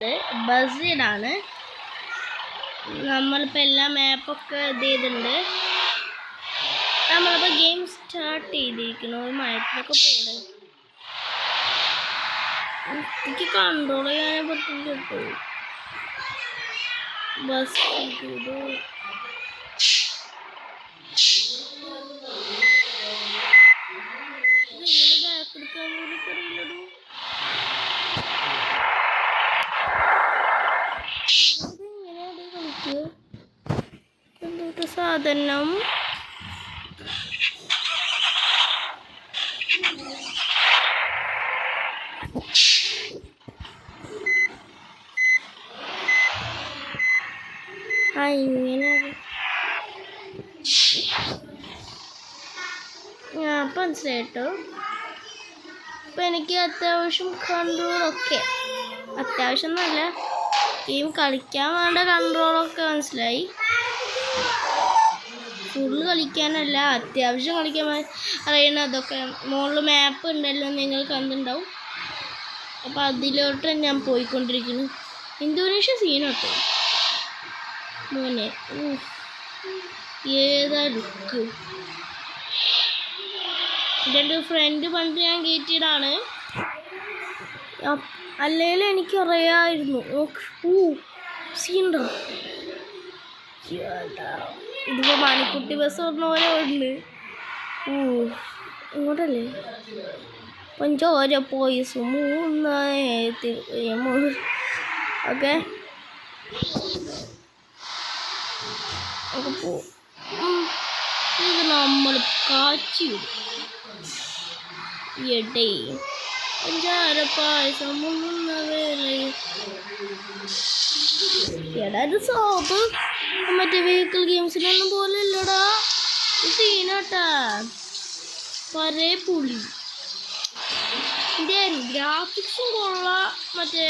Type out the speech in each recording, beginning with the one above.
ബസ്സിലാണ് നമ്മളിപ്പോൾ എല്ലാ മാപ്പൊക്കെ ഇത് ചെയ്തിട്ടുണ്ട്. നമ്മളിപ്പോൾ ഗെയിം സ്റ്റാർട്ട് ചെയ്തിരിക്കുന്നു. ഒരു മയത്തിലൊക്കെ പോകണേ എനിക്ക് കൺട്രോൾ ചെയ്യാനേ പറ്റില്ല കേട്ടോ. ബസ് ബാക്കെടുക്കാൻ പോലും അറിയില്ലടോ. എന്തൊക്കെ സാധനം ഇങ്ങനെ ഞാൻ മനസ്സിലായിട്ടോ. ഇപ്പം എനിക്ക് അത്യാവശ്യം കൺട്രോളൊക്കെ അത്യാവശ്യം എന്നല്ല ഗെയിം കളിക്കാൻ വേണ്ട കൺട്രോളൊക്കെ മനസ്സിലായി. ഫുള്ള് കളിക്കാനല്ല അത്യാവശ്യം കളിക്കാൻ അറിയണം. അതൊക്കെ മുകളിൽ മാപ്പ് ഉണ്ടല്ലോ നിങ്ങൾ കണ്ടിട്ടുണ്ടാവും. അപ്പോൾ അതിലോട്ട് ഞാൻ പോയിക്കൊണ്ടിരിക്കുന്നു. ഇന്തോനേഷ്യ സീനോട്ടോ മോനെ. ഏതാ ലുക്ക്. എൻ്റെ ഫ്രണ്ട് പണ്ട് ഞാൻ കയറ്റിയതാണ്. അല്ലെങ്കിൽ എനിക്കറിയാമായിരുന്നു. സീനുണ്ടോ ഇതിപ്പോൾ മണിക്കുട്ടി ബസ് പറഞ്ഞ പോലെ ഉണ്ട്. ഇങ്ങോട്ടല്ലേ പഞ്ചോര പോയിസ് 3 ഓക്കെ പോ. ഇത് നമ്മൾ കാച്ചി എടേ പഞ്ചാര പായസം എടാ. ഇത് സോപ്പ് മറ്റേ വെഹിക്കിൾ ഗെയിംസിനൊന്നും പോലെ ഇല്ലടാ. സീനാട്ടാ പരേ പുളി. ഇതിൻ്റെ ഗ്രാഫിക്സും കൊള്ളാം. മറ്റേ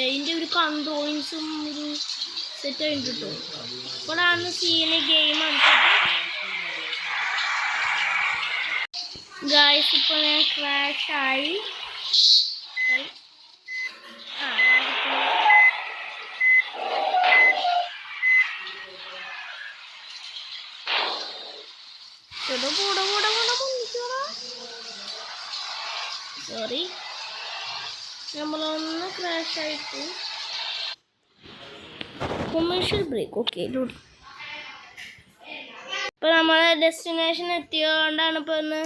ഇതിൻ്റെ ഒരു കൺട്രോളിങ്സും ഒരു സെറ്റ് ആയിട്ട് കിട്ടും. ഇപ്പോഴാണ് സീന് ഗെയിം ഗായ്സ്. ഇപ്പോൾ ഞാൻ ക്രാഷായി. സോറി നമ്മളൊന്ന് ക്രാഷായിട്ട് കൊമേഴ്ഷ്യൽ ബ്രേക്ക്. ഓക്കെ ഇപ്പോൾ നമ്മളെ ഡെസ്റ്റിനേഷൻ എത്തിയതുകൊണ്ടാണ് ഇപ്പോൾ ഒന്ന്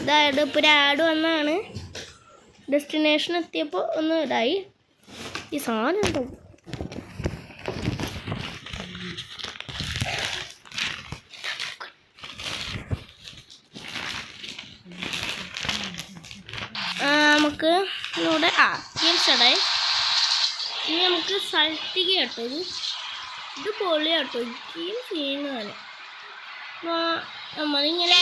ഇതായത്. ഇപ്പോൾ ഒരു ആഡ് വന്നാണ്. ഡെസ്റ്റിനേഷൻ എത്തിയപ്പോൾ ഒന്ന് ഇതായി. ഈ സാധനം ഉണ്ടോ നമുക്ക് ഇവിടെ ഗെയിം സ്റ്റാർട്ടായി. ഇനി നമുക്ക് സൾട്ടിക കേട്ടോ. ഇത് പൊളി കേട്ടോ. ഗെയിം ചെയ്യുന്നതാണ്. നമ്മളിങ്ങനെ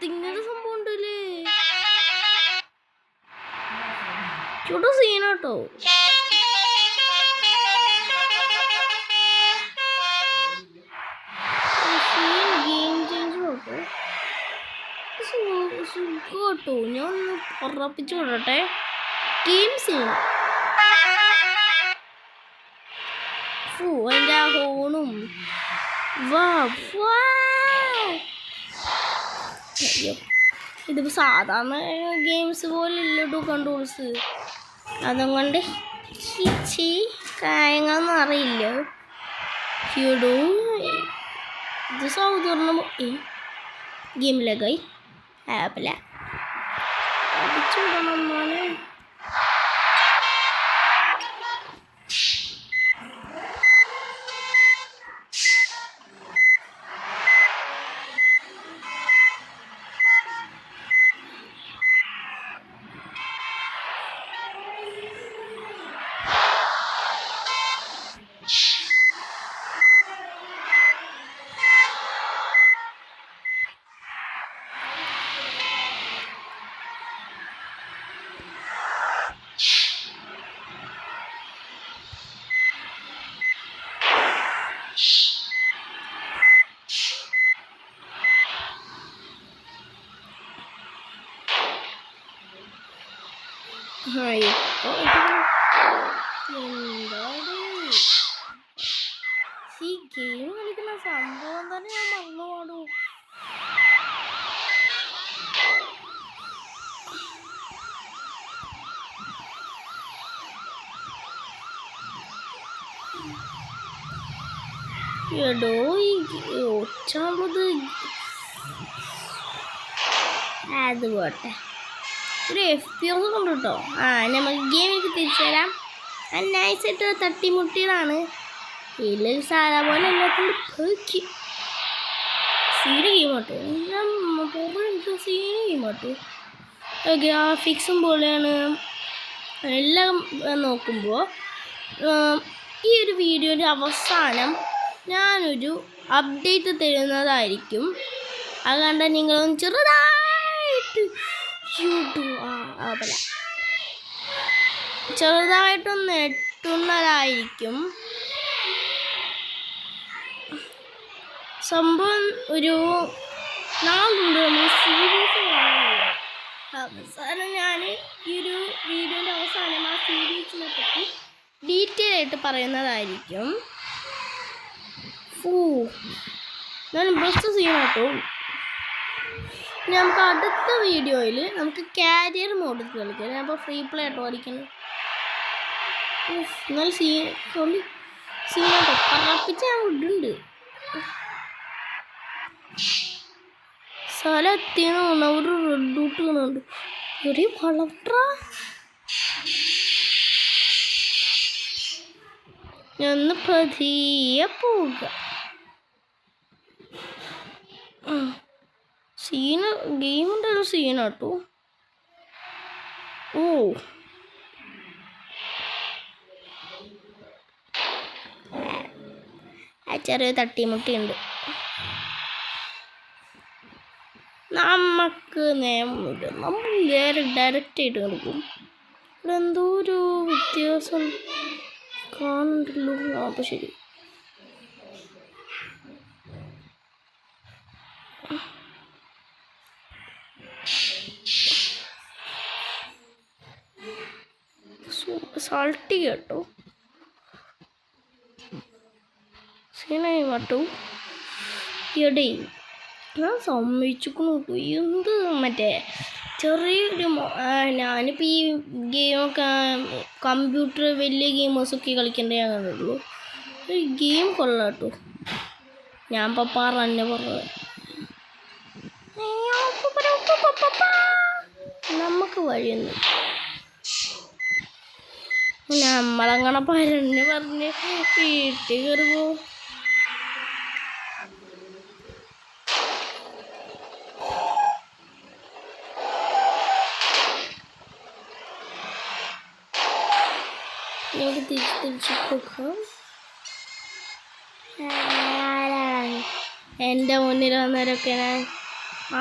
ഇങ്ങനെ സംഭവം ഉണ്ടല്ലേ. ചൂട് സീനാട്ടോ. സുഖട്ടോ. ഞാൻ ഒന്ന് ഉറപ്പിച്ചു വിടട്ടെ. ടീംസ് അതിൻ്റെ ആ ഹോണും ഇതിപ്പോൾ സാധാരണ ഗെയിംസ് പോലെ ഇല്ലട്ടോ കൺട്രോൾസ്. അതുകൊണ്ട് കാര്യങ്ങളൊന്നും അറിയില്ല. ഇത് സാധാരണ ഗെയിമിലേക്കായി ആപ്പില്ല അടിച്ചുവിടണം. മോനെ ഈ ഗെയിം കളിക്കുന്ന സംഭവം തന്നെ ഞാൻ മറന്നു പാടൂ. എടോ ഈ ഒച്ചാമ്പത് അത് പോട്ടെ. ഒരു FPS കൊണ്ട് കേട്ടോ. നമുക്ക് ഗെയിമിലേക്ക് തിരിച്ചു തരാം. നൈസായിട്ട് തട്ടിമുട്ടിയതാണ്. ഇതിൽ സാധാ പോലെ എല്ലാത്തിനും പേക്കി സീന ഗെയിമാട്ടോ. എനിക്ക് സീന ഗെയിമാട്ടോ. ഗ്രാഫിക്സും പോലെയാണ് എല്ലാം നോക്കുമ്പോൾ. ഈ ഒരു വീഡിയോയുടെ അവസാനം ഞാനൊരു അപ്ഡേറ്റ് തരുന്നതായിരിക്കും. അതുകൊണ്ട് നിങ്ങളൊന്ന് ചെറുതായിട്ടൊന്ന് എട്ടുന്നതായിരിക്കും. സംഭവം ഒരു നാളുണ്ട് നമ്മൾ സീരീസ് കാണാനുള്ള. അവസാനം ഞാൻ ഈ ഒരു വീഡിയോൻ്റെ അവസാനം ആ സീരീസിനെ പറ്റി ഡീറ്റെയിൽ ആയിട്ട് പറയുന്നതായിരിക്കും. ഞാൻ ബെസ്റ്റ് സീനാട്ടോ. നമുക്ക് അടുത്ത വീഡിയോയിൽ നമുക്ക് കാരിയർ മോഡിൽ കളിക്കാം. ഞാൻ ഇപ്പോൾ ഫ്രീ പ്ലേ ആട്ടോ കളിക്കുന്നത്. നല്ല സീനാട്ടോ. പറപ്പിച്ച് ഞാൻ വിടുന്നുണ്ട്. സ്ഥലം എത്തിയെന്ന് തോന്നുന്നു. ഒരു റെഡ് ഔട്ട് കാണുന്നുണ്ട്. ഒരു വളർട്ടാ ഒന്ന് പതിയെ പോവുക. സീന ഗെയിമിൻ്റെ ഒരു സീനാട്ടോ. ചെറിയ തട്ടിമുട്ടിയുണ്ട്. നമുക്ക് നമ്മൾ ഡയറക്റ്റ് ആയിട്ട് കൊടുക്കും. ഇവിടെ എന്തോ ഒരു വ്യത്യാസം കാണുന്നുണ്ടല്ലോ. അപ്പോൾ ശരി. സാൾട്ടി കേട്ടോ. സീനായി കേട്ടോ. എടേ ഞാൻ സമ്മതിച്ചിരിക്കുന്നു. എന്ത് മറ്റേ ചെറിയൊരു ഞാനിപ്പോൾ ഈ ഗെയിമൊക്കെ കമ്പ്യൂട്ടർ വലിയ ഗെയിമേഴ്സൊക്കെ കളിക്കേണ്ടേ കണ്ടുള്ളൂ. ഒരു ഗെയിം കൊള്ളാം കേട്ടോ. ഞാൻ പറഞ്ഞത് നമുക്ക് വഴിയൊന്നും നമ്മളങ്ങനെ പറഞ്ഞ് വീട്ടിൽ കയറുമോ. നമുക്ക് തിരിച്ചു കൊടുക്കാം. എൻ്റെ മുന്നിൽ വന്നവരൊക്കെ ഞാൻ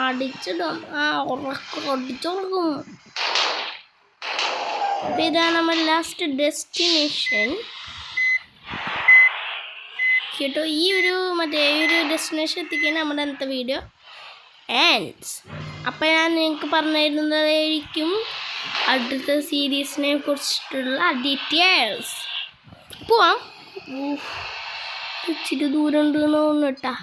അടിച്ചിടും. ഒടിച്ചുറക്കും. അപ്പോൾ ഇതാണ് നമ്മൾ ലാസ്റ്റ് ഡെസ്റ്റിനേഷൻ കേട്ടോ. ഈ ഒരു ഡെസ്റ്റിനേഷൻ എത്തിക്കാൻ നമ്മുടെ അന്നത്തെ വീഡിയോ ആൻഡ്സ്. അപ്പോൾ ഞാൻ നിങ്ങൾക്ക് പറഞ്ഞു തരുന്നതായിരിക്കും അടുത്ത സീരീസിനെ കുറിച്ചിട്ടുള്ള ഡീറ്റെയിൽസ്. പോവാം. ഇച്ചിരി ദൂരം ഉണ്ടെന്ന് തോന്നുന്നു കേട്ടാ.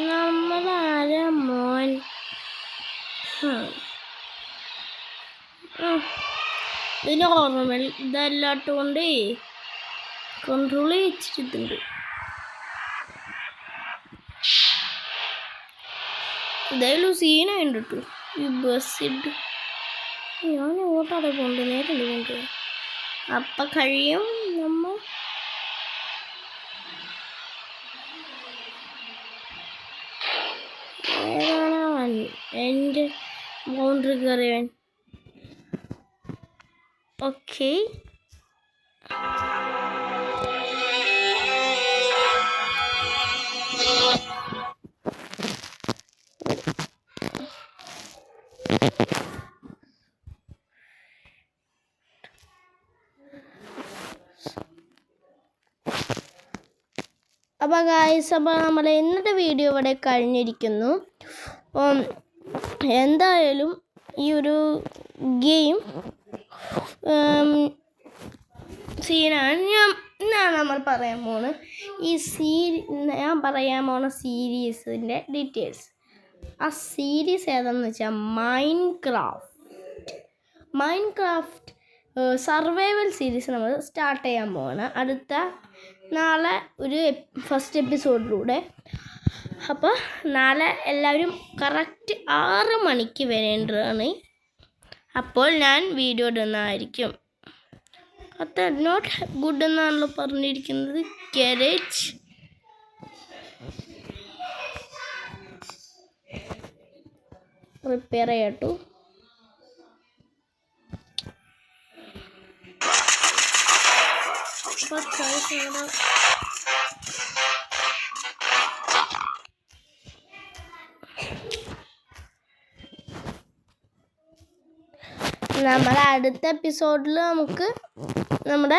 നമ്മളാരാ മോൻ? ഇതിന് ഓർമ്മ ഇതല്ലാട്ടുകൊണ്ട് കൺട്രോൾ ചെയ്തിട്ടുണ്ട്. എന്തായാലും സീനുണ്ട് കേട്ടോ. ഈ ബസ്സിട്ട് ഞാൻ എങ്ങോട്ടാണ് പോകേണ്ടത്? നേരെ പോകേണ്ടത്. അപ്പം കഴിയും നമ്മൾ. ഏതാണ് എൻ്റെ ബൗണ്ടറി കയറിയവൻ? ഓക്കെ, അപ്പോൾ ഗായ്സ്, അപ്പോൾ നമ്മുടെ ഇന്നത്തെ വീഡിയോ ഇവിടെ കഴിഞ്ഞിരിക്കുന്നു. എന്തായാലും ഈ ഒരു ഗെയിം സീനാണ് ഇന്നാണ് നമ്മൾ പറയാൻ പോകുന്നത്. ഞാൻ പറയാൻ പോകുന്ന സീരീസിൻ്റെ ഡീറ്റെയിൽസ്. ആ സീരീസ് ഏതാണെന്ന് വെച്ചാൽ മൈൻക്രാഫ്റ്റ് സർവൈവൽ സീരീസ് നമ്മൾ സ്റ്റാർട്ട് ചെയ്യാൻ പോവാണ് നാളെ ഒരു ഫസ്റ്റ് എപ്പിസോഡിലൂടെ. അപ്പോൾ നാളെ എല്ലാവരും കറക്റ്റ് 6 മണിക്ക് വരേണ്ടതാണ്. അപ്പോൾ ഞാൻ വീഡിയോ ഇടുന്നതായിരിക്കും. അത് നോട്ട് ഗുഡ് എന്നാണല്ലോ പറഞ്ഞിരിക്കുന്നത്. ഗാരേജ് റിപ്പയർ ചെയ്യട്ടു. നമ്മുടെ അടുത്ത എപ്പിസോഡിൽ നമുക്ക് നമ്മുടെ